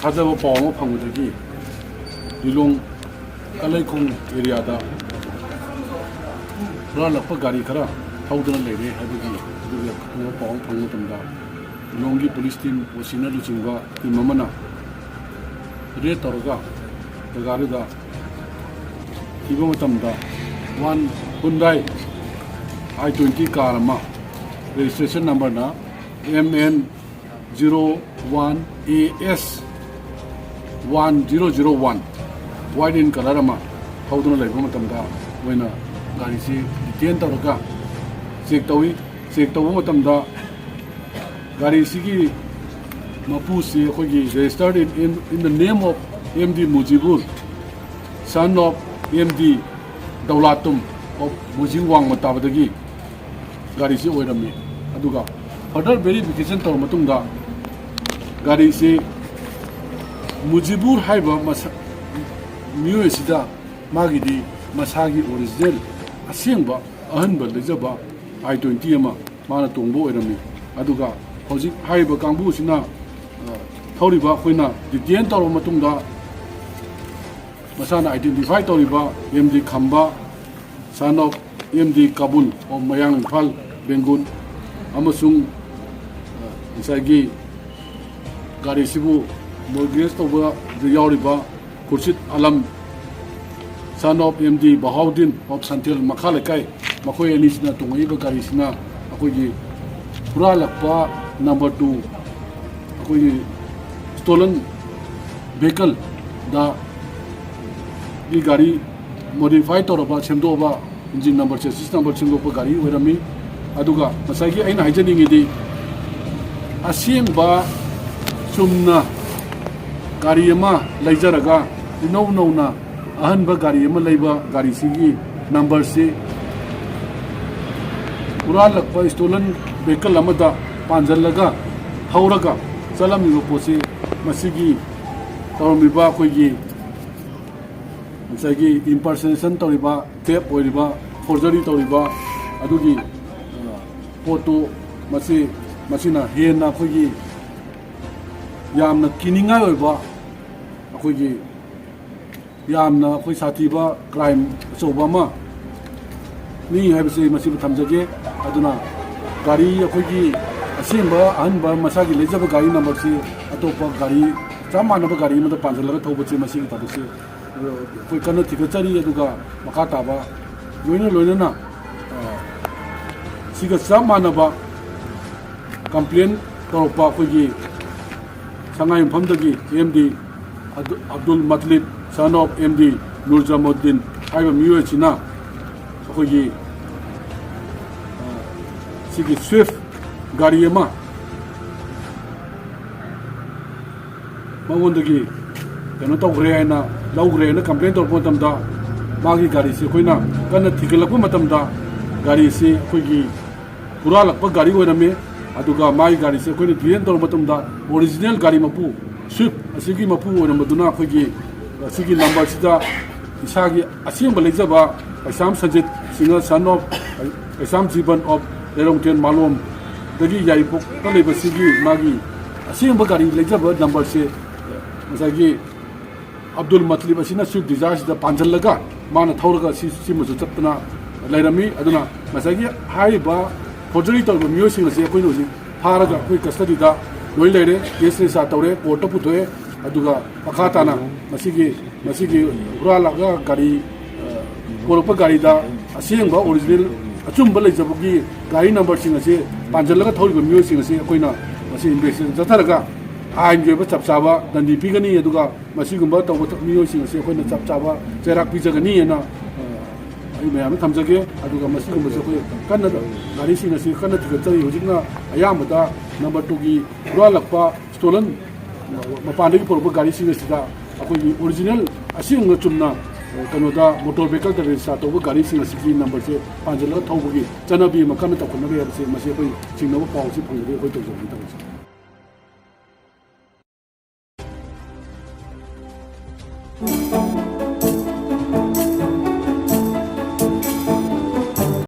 थाजाबा पाव फंगदगी लिलोंग कलैखों एरियादा हुरालक्पा गाड़ी खरा थौदना लेरे हाबगी दुगा पाव फंग मतमदा लिलोंगी पुलिस टीम ओसिना लुचिंगबा टीम अमना रेड तौरगा गाड़ीदा थिबा मतमदा वन Hyundai i20 कार अमा रजिस्ट्रेशन नंबर ना MN01AS 1001 white in color ama thawduna leiba matamda oina gari si detain tawraga check tawu matamda gari sigi mapu si khogi registered in the name of MD Mujibur, son of MD Daulatum of Mujingwang matabadagi gari si oirami aduga further verification taw matungda gari si Mujibur haiba miyuesida magidi masagi original asengba ahanba lejaba i20 ama mana tongbo oirami aduga hojik haiba kangbu sina thoriba khoina detain tawro matungda masana identify tawriba MD Khamba, son of MD Kabul of Mayang Phal Bengun amasung insagi gari sibu mortgage toba yauriba Khurshid Alam, son of MD Bahaudin of Santil Makhalekai makhoi anisina tungaiba gari sina akogi huralakpa number 2 akogi stolen vehicle da gi gari modify toraba semdoba engine number chassis number semdoba gari oirami aduga masagi aina haijaningidi asengba sumna gari ama laijaraga inau-nauna ahanba gari ama laiba gari sigi number se uralakpa stolen vehicle amada panjalaga hauraga salamiba posi masigi tawmiba koigi masagi impersonation tawriba theft oiriba forgery tawriba adugi photo masina hena koigi yamna kiningai oiba akoigi yamna koi sathiba crime choba ma ni haibse masi thamjage aduna gari akoigi asemba anba masagi lejaba gari number se atopa gari chamanaba gari ma panjalaga thobache masi tabuse koi kana thigachari aduga makha taba loina na siga chamanaba complaint toropa akoigi Sangai Famdagi MD Abdul Matlib, son of MD Nurjamuddin, I am UHina, Hoyi Sigi Swift Gariema Mawundagi, Kanato Grayana, Laugre, complaint of Potamda, Magi Garisi, Quina, Kana Tikalakumatamda, Garisi, Hoyi, Puralak Gari Wename. Aduga mai gari se koi client tor matumda original gari mapu swift asigi mapu ona maduna khogi asigi number sida isagi asim balejaba Assam Sajid Singa son of Assam Jiban of Lilong Malom dagi yaipok taleba sigi magi asim gari lejaba number se masagi Abdul Matlib asina swift desire da panjalaga mana thawraga si musu chapna lairami aduna masagi haiba forgery tawba miyosing ase koi no haraga koi custody da loi leire case sa tawre court puthoe aduga pakata na masigi uralaga gari koropa gari da asengba original achumba leijabugi gari number sing ase panjalaga thawriba miyosing ase koina masi investigation jatharaga ain geba chapchaba dandi pigani aduga masigumba tawba miyosing ase koina chapchaba cherak pijagani na ma'am थमजगे कन्न गाड़ी कन्न थिगचरी हजिना अयामदा number 2 की रुआलक्पा stolen मपानदगी पुरप गाड़ी अखोई original असिंग चुमना कनोदा मोटर व्हीकल द रेजिस्टर तौब गाड़ी की नंबर से पांजल थौबगी चनबी मकन तखनबे से मसे कोई चिंगनब पाउसी फंगबे कोई तौजबी